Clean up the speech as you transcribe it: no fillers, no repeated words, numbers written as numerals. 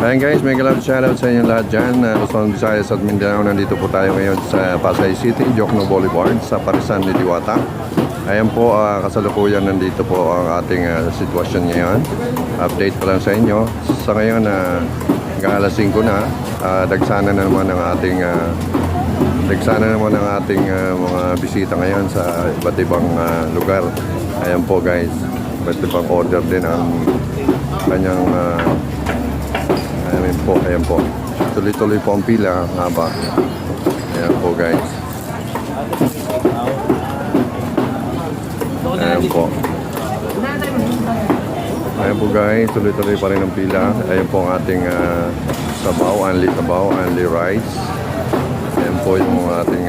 Ayan guys, may shoutout sa inyo lahat dyan. Luzon, Visayas at Mindanao. Nandito po tayo ngayon sa Pasay City, Jokno Boulevard, sa Parisan de Diwata. Ayan po, kasalukuyan nandito po ang ating sitwasyon ngayon. Update pa lang sa inyo. Sa ngayon, hanggang alas 5 na, dagsana na naman ang ating mga bisita ngayon sa iba't ibang lugar. Ayan po guys, iba't ibang order din ang kanyang ayan po. Tuloy-tuloy po ang pila, ang haba. Ayan po guys. Ayan po. Ayan po guys, tuloy-tuloy pa rin ang pila. Ayan po ang ating sabaw, only rice. Ayan po yung ating